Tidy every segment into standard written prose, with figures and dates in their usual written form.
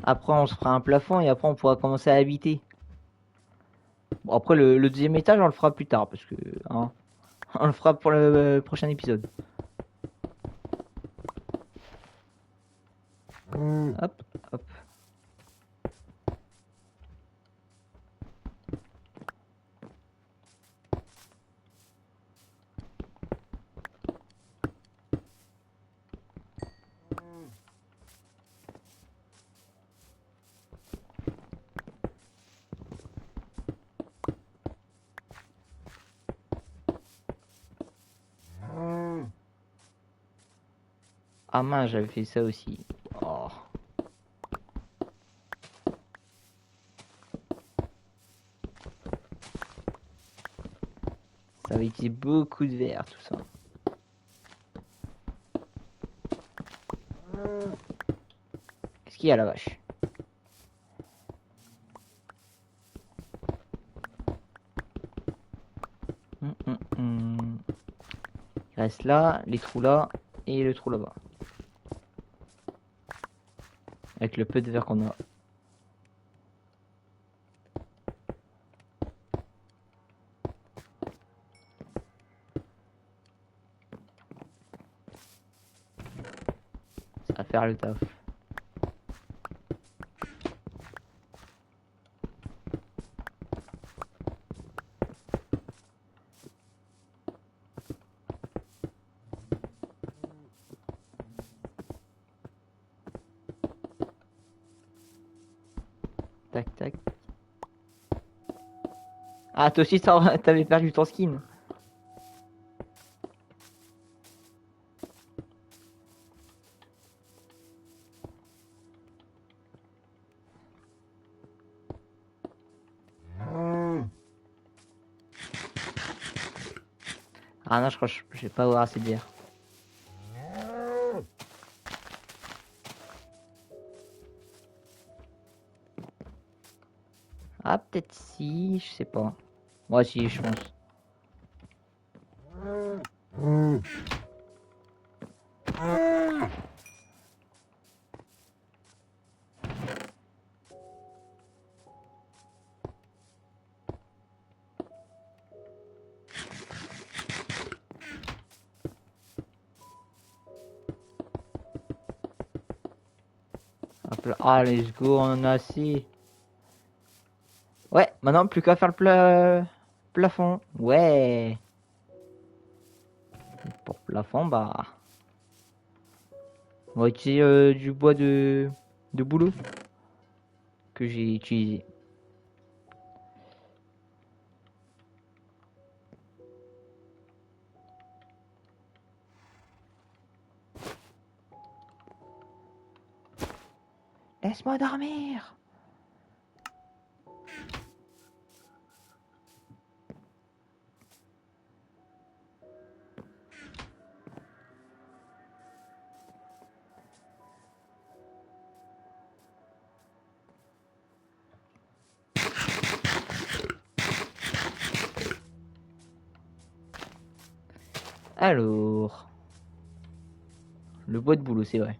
Après, on se fera un plafond et après, on pourra commencer à habiter. Bon, après, le deuxième étage, on le fera plus tard parce que hein, on le fera pour le prochain épisode. Hop, hop. Ah mince, j'avais fait ça aussi. Oh, ça va utiliser beaucoup de verre, tout ça. Qu'est-ce qu'il y a la vache? Hum. Il reste là, les trous là et le trou là-bas. Avec le peu de verre qu'on a. Ça va faire le taf. Tac, tac. Ah, toi aussi, t'avais perdu ton skin. Ah non, je crois que je vais pas avoir assez de bière. Ah, peut-être si, je sais pas. Moi, si, je pense. Hop là. Ah, let's go, on en a assez. Ouais, maintenant, plus qu'à faire le plafond. Ouais. Pour plafond, bah... On va utiliser du bois de boulot que j'ai utilisé. Laisse-moi dormir. Alors, le bois de boulot, c'est vrai.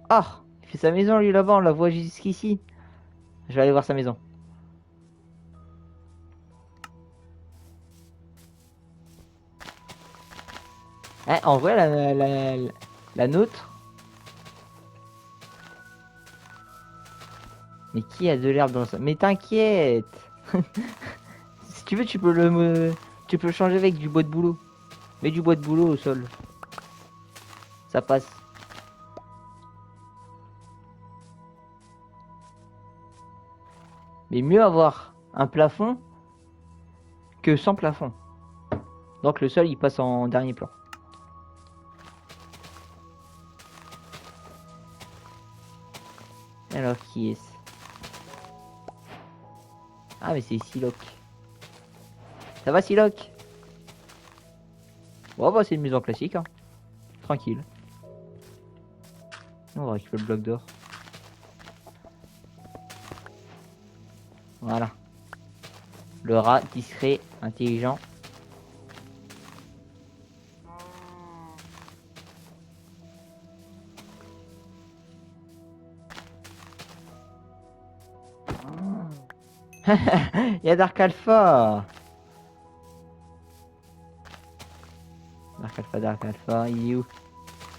Ah, il fait sa maison lui là-bas, on la voit jusqu'ici. Je vais aller voir sa maison. Eh, en vrai, la nôtre. Mais qui a de l'herbe dans ça? Mais t'inquiète. Si tu veux, tu peux le changer avec du bois de boulot. Mets du bois de boulot au sol. Ça passe. Mais mieux avoir un plafond que sans plafond. Donc le sol, il passe en dernier plan. Alors, qui est-ce? Ah, mais c'est Siloc. Ça va, Siloc? Bon, bah, c'est une maison classique, hein. Tranquille. On va récupérer le bloc d'or. Voilà. Le rat discret, intelligent. Il y a Dark Alpha. Dark Alpha, il est où?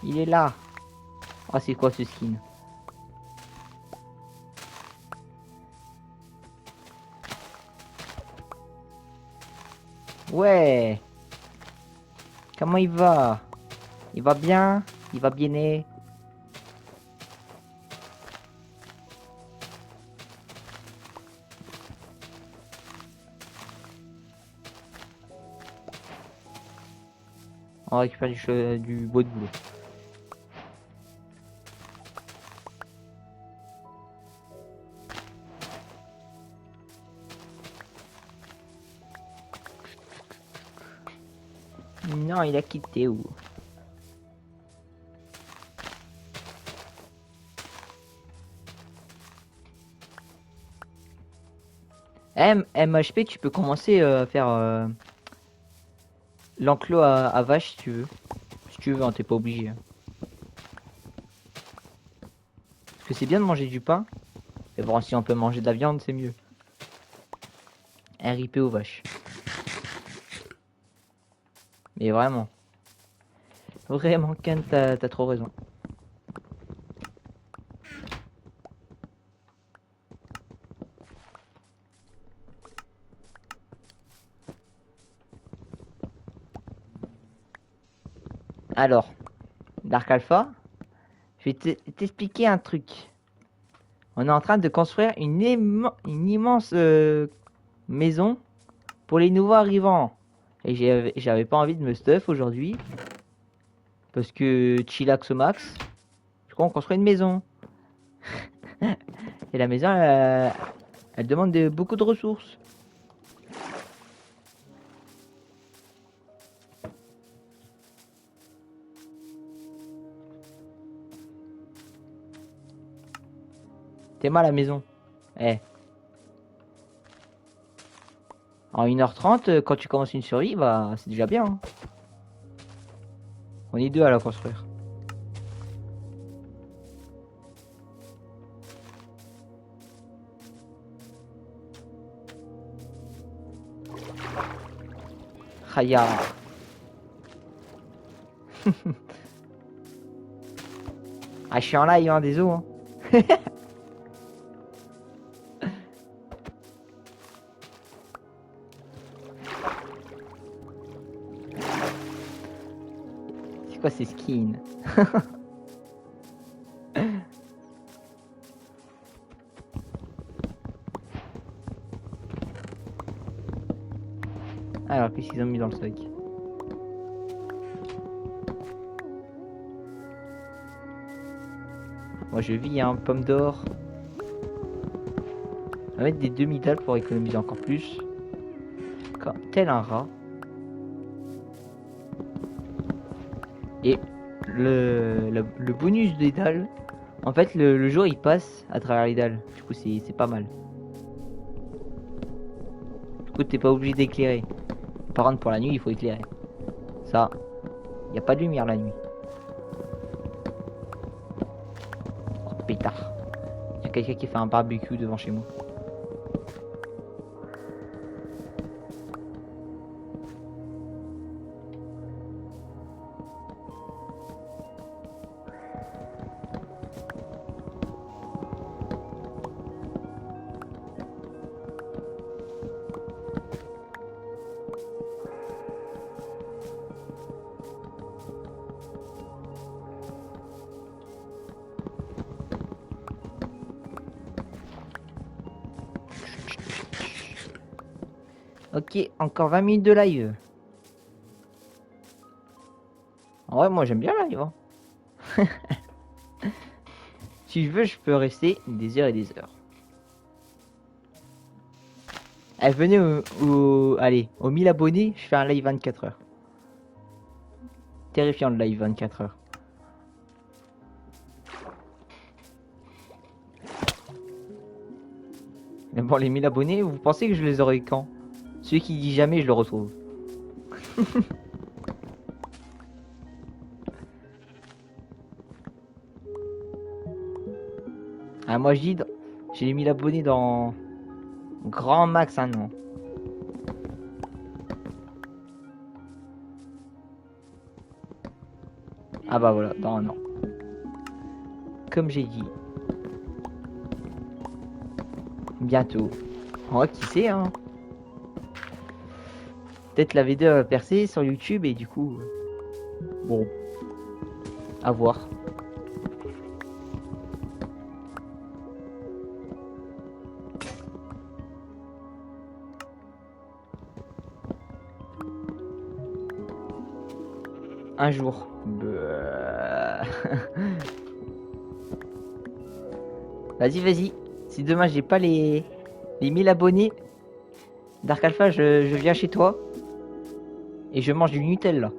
Il est là. Oh, c'est quoi ce skin? Ouais. Comment il va? Il va bien? Il va bien? On récupère du bois de boulot. Non, il a quitté où? MHP, tu peux commencer à faire l'enclos à vache si tu veux. Si tu veux, hein, t'es pas obligé. Hein. Parce que c'est bien de manger du pain. Mais bon, si on peut manger de la viande, c'est mieux. RIP aux vaches. Mais vraiment. Vraiment, Ken, t'as trop raison. Alors, Dark Alpha, je vais t'expliquer un truc. On est en train de construire une immense maison pour les nouveaux arrivants. Et j'avais pas envie de me stuff aujourd'hui. Parce que chillax au max. Du coup, on construit une maison. Et la maison, elle demande beaucoup de ressources. T'es mal à la maison. Eh. En 1h30, quand tu commences une survie, bah c'est déjà bien. Hein. On est deux à la construire. Raya. Ah, je suis en live, hein, désolé. Hein. C'est quoi ces skins? Alors, qu'est-ce qu'ils ont mis dans le sac? Moi, je vis, hein, pomme d'or. On va mettre des demi-dalles pour économiser encore plus. Comme tel un rat. Et le bonus des dalles, en fait, le jour il passe à travers les dalles. Du coup, c'est pas mal. Du coup, t'es pas obligé d'éclairer. Par contre, pour la nuit, il faut éclairer. Ça, il n'y a pas de lumière la nuit. Oh, pétard. Il y a quelqu'un qui fait un barbecue devant chez moi. Ok, encore 20 minutes de live. En vrai, moi j'aime bien live. Hein. Si je veux, je peux rester des heures et des heures. Eh, venez allez, aux 1000 abonnés, je fais un live 24 heures. Terrifiant le live 24 heures. Mais bon, les 1000 abonnés, vous pensez que je les aurai quand? Celui qui dit jamais, je le retrouve. Ah, moi je dis, j'ai les 1000 abonnés dans Grand max un an. Ah bah voilà, dans un an. Comme j'ai dit. Bientôt. En vrai, qui sait, hein. Peut-être la vidéo va percer sur YouTube et du coup... Bon. À voir. Un jour. Vas-y, vas-y. Si demain j'ai pas les 1000 abonnés, Dark Alpha, je viens chez toi et je mange du Nutella.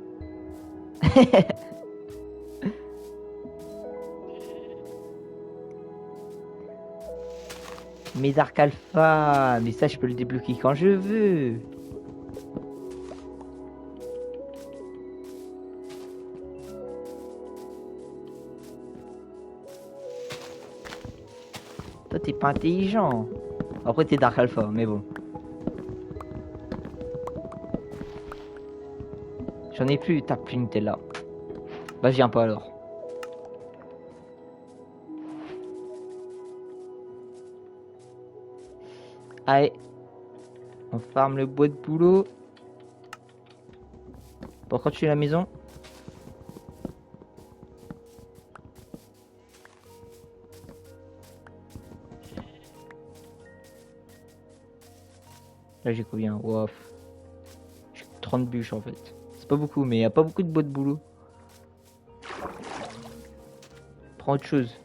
Mais Dark Alpha, mais ça je peux le débloquer quand je veux. Toi t'es pas intelligent. Après t'es Dark Alpha, mais bon. J'en ai plus, t'as plus Nutella. Bah viens pas alors. Allez, on farme le bois de boulot. Pour quand tu es à la maison. Là j'ai combien? Waf. J'ai 30 bûches en fait. C'est pas beaucoup, mais y a pas beaucoup de bois de boulot. Prends autre chose.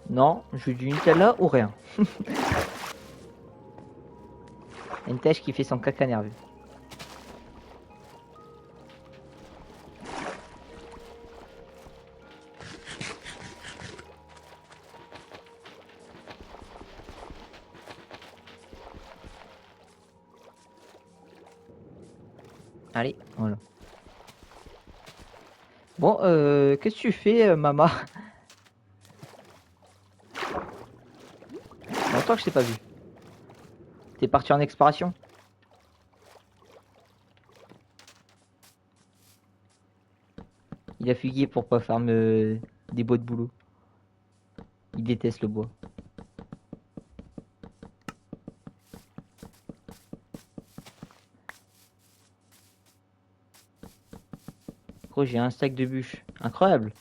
Non, je veux du Nutella ou rien. Une tâche qui fait son caca nerveux. Allez, voilà. Bon, qu'est-ce que tu fais, Mama? Longtemps que je t'ai pas vu. T'es parti en exploration? Il a fugué pour pas faire des bois de boulot. Il déteste le bois. Gros, j'ai un stack de bûches. Incroyable.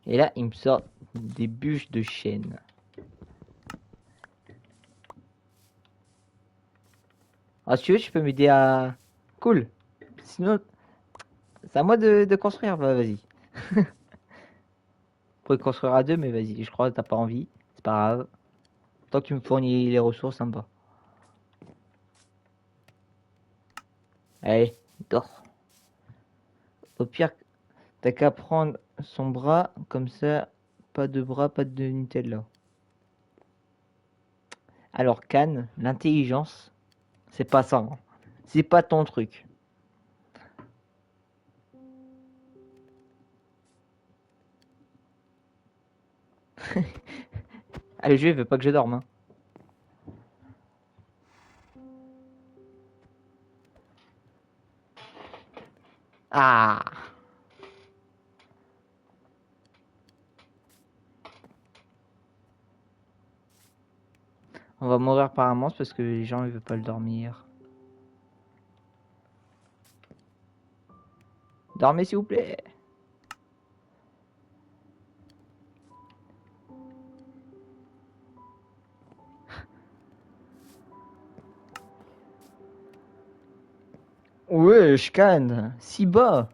Et là, il me sort des bûches de chêne. Ah, si tu veux, tu peux m'aider à... Cool. Sinon, c'est à moi de construire. Bah, vas-y. On pourrait construire à deux, mais vas-y. Je crois que t'as pas envie. C'est pas grave. Tant que tu me fournis les ressources, ça me va. Allez, dors. Au pire, t'as qu'à prendre son bras. Comme ça, pas de bras, pas de Nutella. Alors, Cannes, l'intelligence, c'est pas ça, hein. C'est pas ton truc. Ah, le jeu il veut pas que je dorme, hein. Ah, on va mourir par un monstre parce que les gens ils veulent pas le dormir. Dormez s'il vous plaît. Ouais, je canne. Si bas.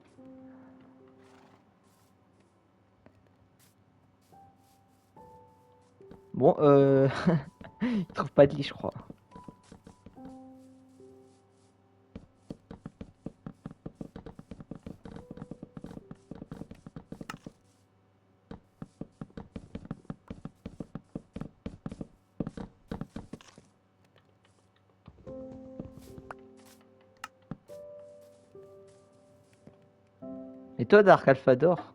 Bon, il trouve pas de lit, je crois. Et toi, Dark Alpha dort?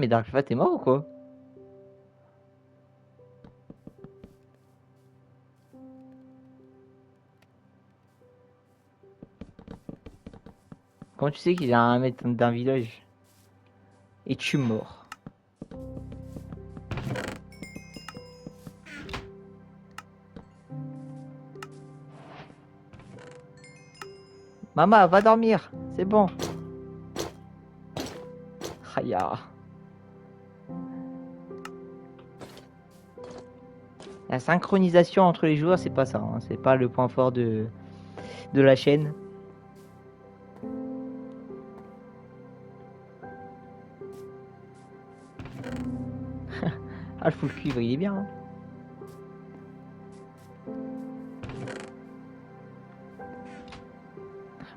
mais Dark Alpha, t'es mort ou quoi? Comment tu sais qu'il est à 1 mètre d'un village? Et tu mort. Maman, va dormir. C'est bon. Raya. La synchronisation entre les joueurs, c'est pas ça. Hein. C'est pas le point fort de la chaîne. Ah, le full cuivre, il est bien. Hein.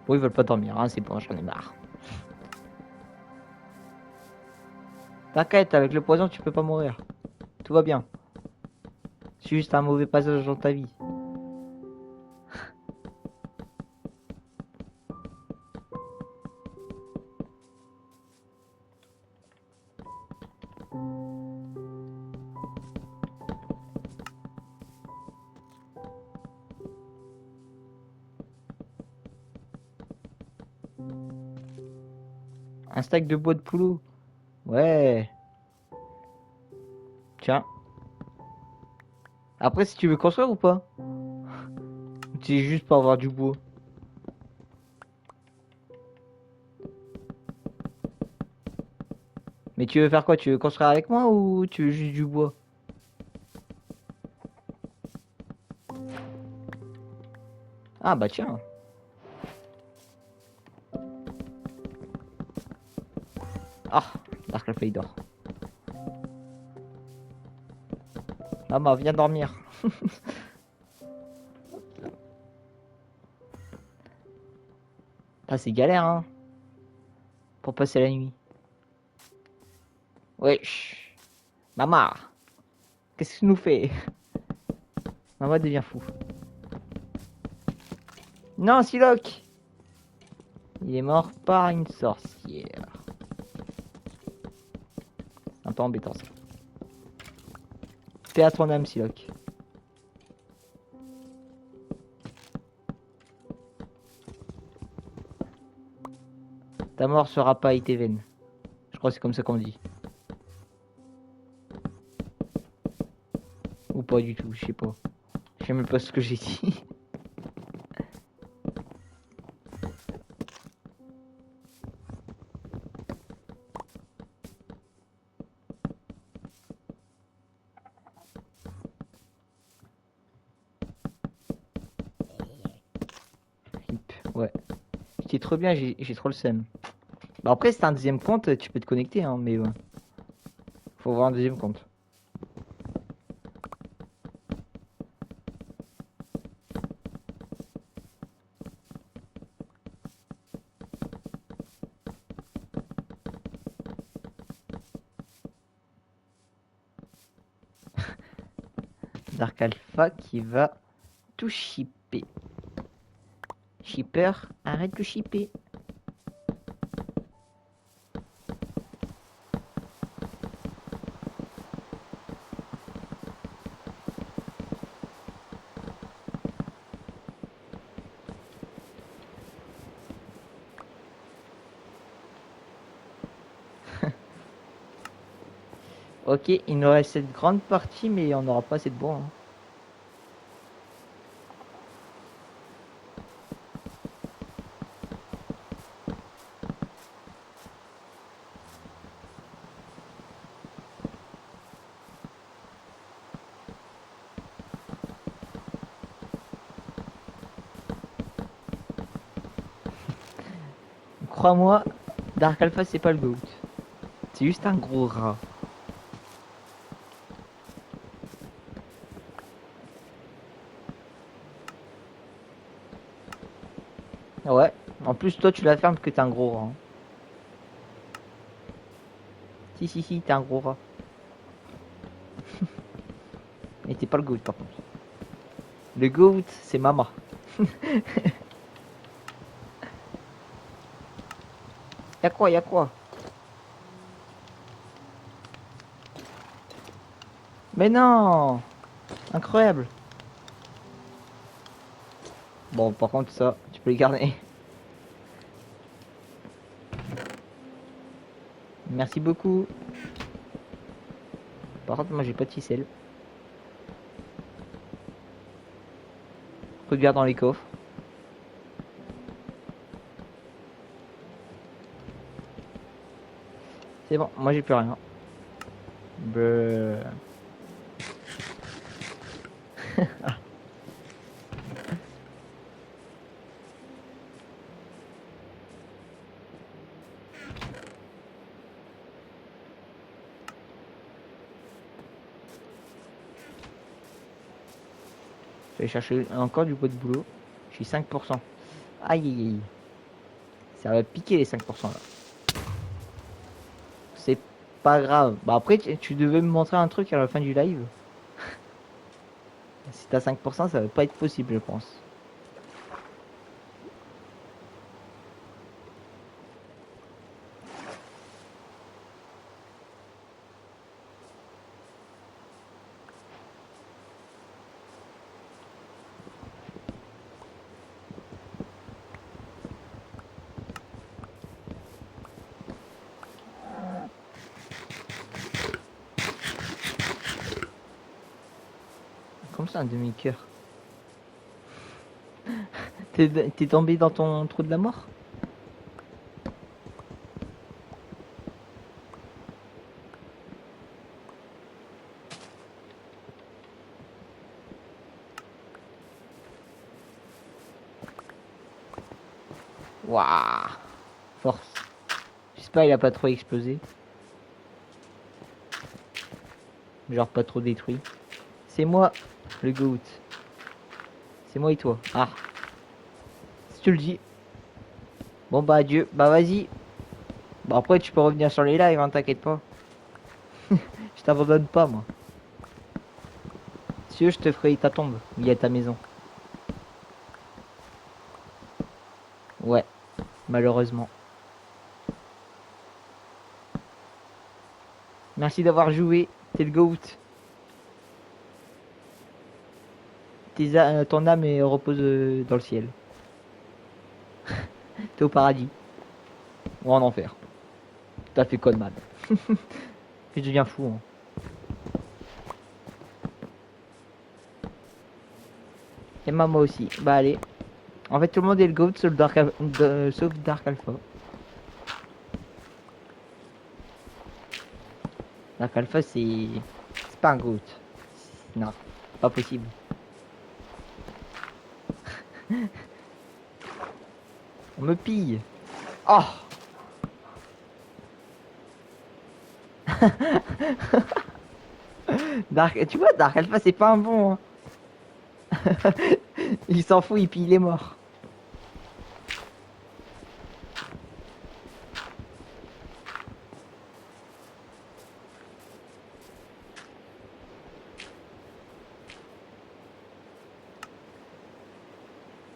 Bon, ils veulent pas dormir, hein, c'est bon, j'en ai marre. T'inquiète, avec le poison, tu peux pas mourir. Tout va bien. C'est juste un mauvais passage dans ta vie. Un stack de bois de poulot. Ouais. Tiens. Après, si tu veux construire ou pas? C'est juste pour avoir du bois. Mais tu veux faire quoi? Tu veux construire avec moi ou tu veux juste du bois? Ah bah tiens. Ah, Dark Alpha il dort. Maman, viens dormir. Ah, c'est galère, hein. Pour passer la nuit. Wesh. Maman. Qu'est-ce que tu nous fais? Maman devient fou. Non, Siloc. Il est mort par une sorcière. C'est un peu embêtant ça. Paix à ton âme, Siloc. Ta mort sera pas Iteven. Je crois que c'est comme ça qu'on dit. Ou pas du tout, je sais pas. Je sais même pas ce que j'ai dit. Ouais. C'était trop bien, j'ai trop le seum. Bah après, si t'as un deuxième compte, tu peux te connecter, hein, mais ouais. Faut avoir un deuxième compte. Dark Alpha qui va tout shipper. Shipper, arrête de shipper. Ok, il nous reste cette grande partie, mais on n'aura pas assez de bois. Hein. Crois-moi, Dark Alpha c'est pas le GOAT. C'est juste un gros rat. Ouais, en plus toi tu la fermes que t'es un gros rat. Hein. Si, t'es un gros rat. Mais t'es pas le GOAT par contre. Le GOAT c'est Mama. Y'a quoi? Mais non! Incroyable! Bon, par contre, ça, tu peux les garder. Merci beaucoup. Par contre, moi, j'ai pas de ficelle. Regarde dans les coffres. C'est bon, moi, j'ai plus rien. Bleu. Je vais chercher encore du pot de boulot. Je suis 5%. Aïe aïe aïe. Ça va piquer les 5% là. C'est pas grave. Bah après, tu devais me montrer un truc à la fin du live. Si t'as 5%, ça va pas être possible, je pense. Comme ça, un demi-cœur. T'es tombé dans ton trou de la mort? Waouh! Force. J'espère qu'il a pas trop explosé. Genre pas trop détruit. C'est moi, le goat. C'est moi et toi. Ah. Si tu le dis. Bon bah adieu. Bah vas-y. Bah après tu peux revenir sur les lives, hein, t'inquiète pas. Je t'abandonne pas moi. Si tu veux, je te ferai ta tombe. Il y a ta maison. Ouais. Malheureusement. Merci d'avoir joué. T'es le goat. Ton âme repose dans le ciel. T'es au paradis. Ou en enfer. T'as fait quoi de mal? Je deviens fou. Hein. Et moi aussi. Bah allez. En fait, tout le monde est le GOAT sauf sauf Dark Alpha. Dark Alpha, c'est pas un GOAT. Non, pas possible. On me pille. Oh. Tu vois, Dark Alpha, c'est pas un bon. Hein. Il s'en fout, il pille les morts.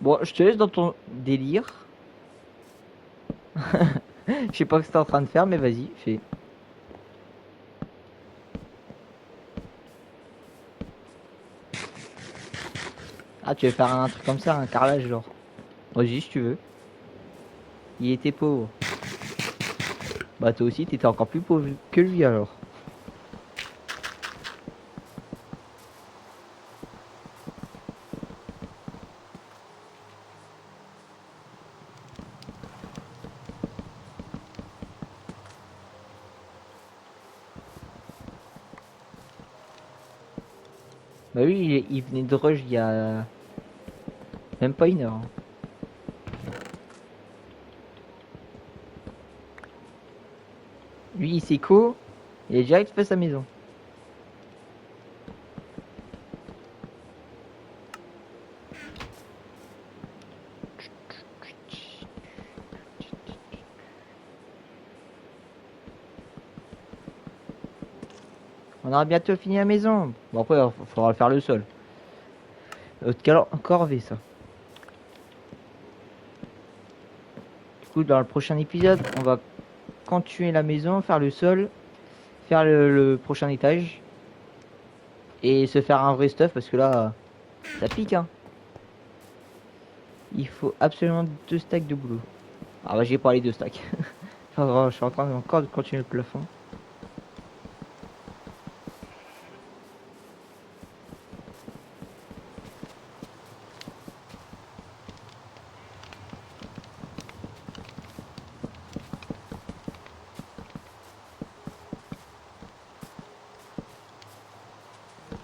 Bon, je te laisse dans ton délire. Je sais pas ce que t'es en train de faire, mais vas-y, fais. Ah, tu veux faire un truc comme ça, un carrelage, genre. Vas-y, si tu veux. Il était pauvre. Bah, toi aussi, t'étais encore plus pauvre que lui, alors. Bah oui, il venait de rush il y a même pas une heure. Hein. Lui, il s'éco, il a direct fait sa maison. On aura bientôt fini la maison. Bon après, il faudra faire le sol. Corvée ça. Du coup, dans le prochain épisode, on va continuer la maison, faire le sol, faire le prochain étage. Et se faire un vrai stuff parce que là, ça pique, hein. Il faut absolument 2 stacks de boulot. Ah bah j'ai pas les 2 stacks. Enfin, je suis en train encore de continuer le plafond.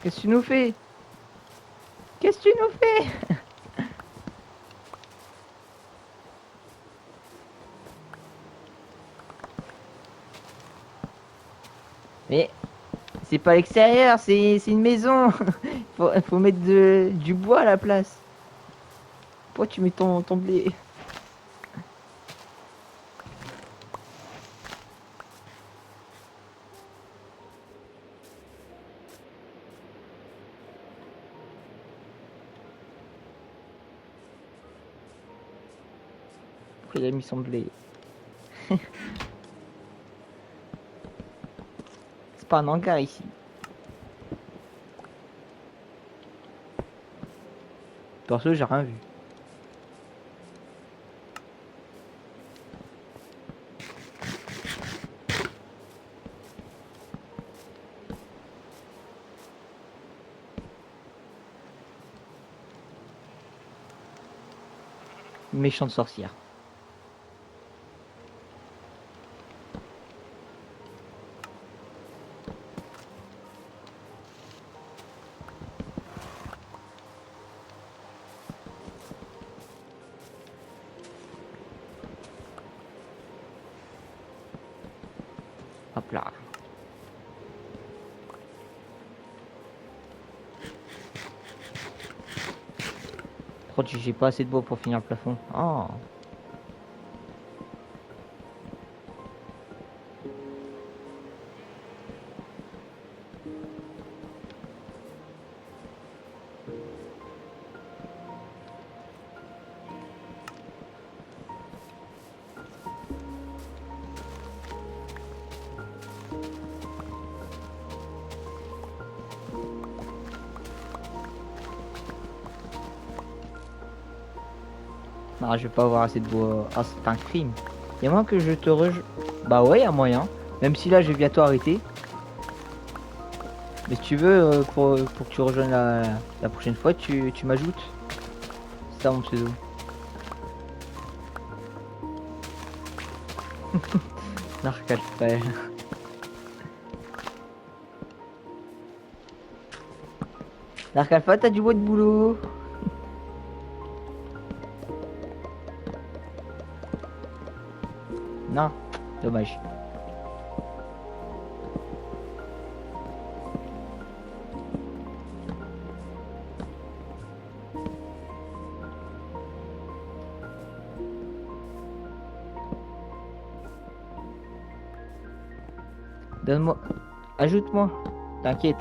Qu'est-ce que tu nous fais? Qu'est-ce que tu nous fais? Mais c'est pas l'extérieur, c'est une maison. Faut mettre du bois à la place. Pourquoi tu mets ton blé? Pourquoi il a mis son blé? C'est pas un hangar ici. Perso, j'ai rien vu. Méchante sorcière. Hop là. Pourquoi j'ai pas assez de bois pour finir le plafond? Oh. Non, je vais pas avoir assez de bois. Ah, c'est un crime. Et moi que je te rejoins. Bah ouais, y a moyen. Même si là, je vais bientôt arrêter. Mais si tu veux, pour que tu rejoignes la prochaine fois, tu m'ajoutes. C'est ça mon pseudo. Narc Alpha. Narc Alpha, t'as du bois de boulot. Non, dommage. Donne-moi. Ajoute-moi. T'inquiète.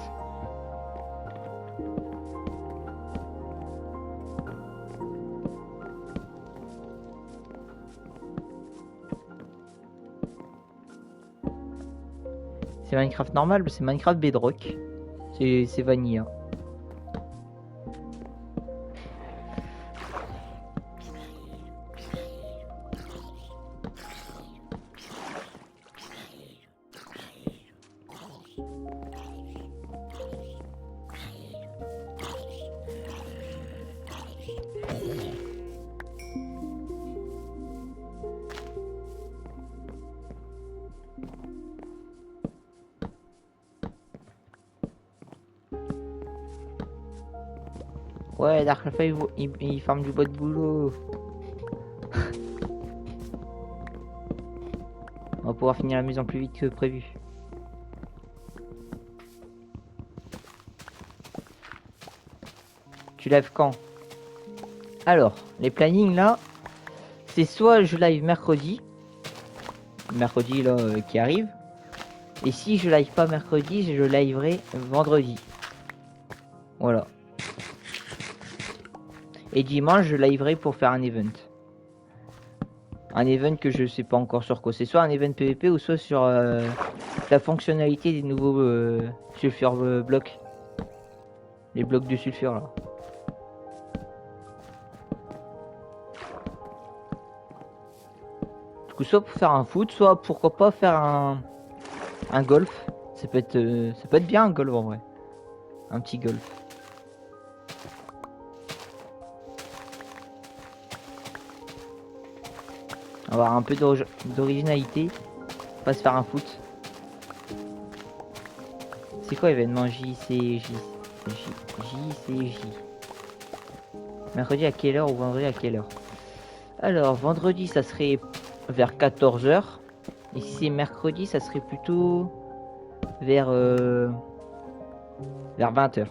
C'est Minecraft normal, c'est Minecraft Bedrock. C'est vanilla. Ouais, Dark Alpha, il farme du bois de boulot. On va pouvoir finir la maison plus vite que prévu. Tu lèves quand? Alors, les plannings là, c'est soit je live mercredi là qui arrive, et si je live pas mercredi, je liverai vendredi. Voilà. Et dimanche, je liverai pour faire un event. Un event que je sais pas encore sur quoi. C'est soit un event PVP ou soit sur la fonctionnalité des nouveaux sulfur blocs. Les blocs de sulfure là. Du coup, soit pour faire un foot, soit pourquoi pas faire un golf. Ça peut être bien un golf en vrai. Un petit golf. Avoir un peu d'originalité. Pas se faire un foot. C'est quoi événement JCJ? JCJ. Mercredi à quelle heure ou vendredi à quelle heure? Alors, vendredi, ça serait vers 14 h. Et si c'est mercredi, ça serait plutôt vers 20 h.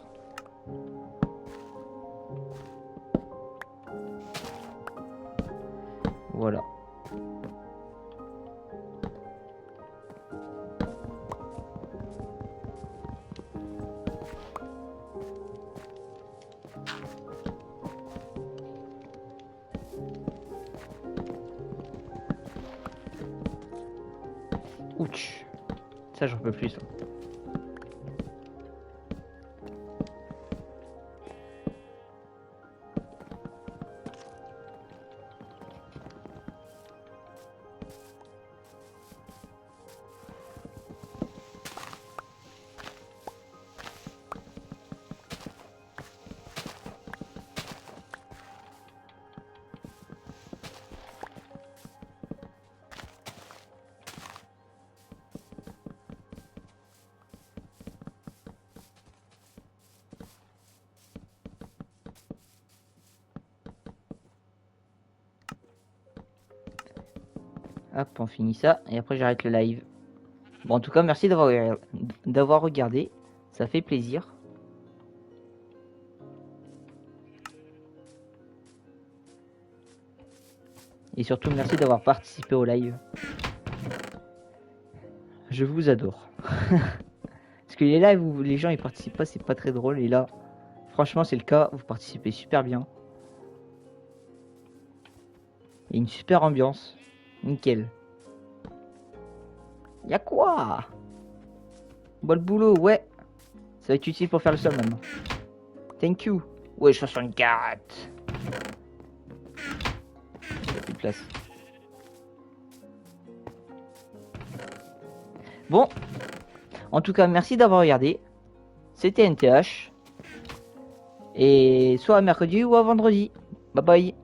Voilà. Ouch. Ça, j'en peux plus, ça. Hop, on finit ça et après j'arrête le live. Bon, en tout cas, merci d'avoir regardé. Ça fait plaisir. Et surtout, merci d'avoir participé au live. Je vous adore. Parce que les lives où les gens ils participent pas, c'est pas très drôle. Et là, franchement, c'est le cas. Vous participez super bien. Et une super ambiance. Nickel. Y'a quoi? Bon le boulot, ouais. Ça va être utile pour faire le sol maintenant. Thank you. Ouais, 64. Plus de place. Bon. En tout cas, merci d'avoir regardé. C'était NTH. Et soit à mercredi ou à vendredi. Bye bye.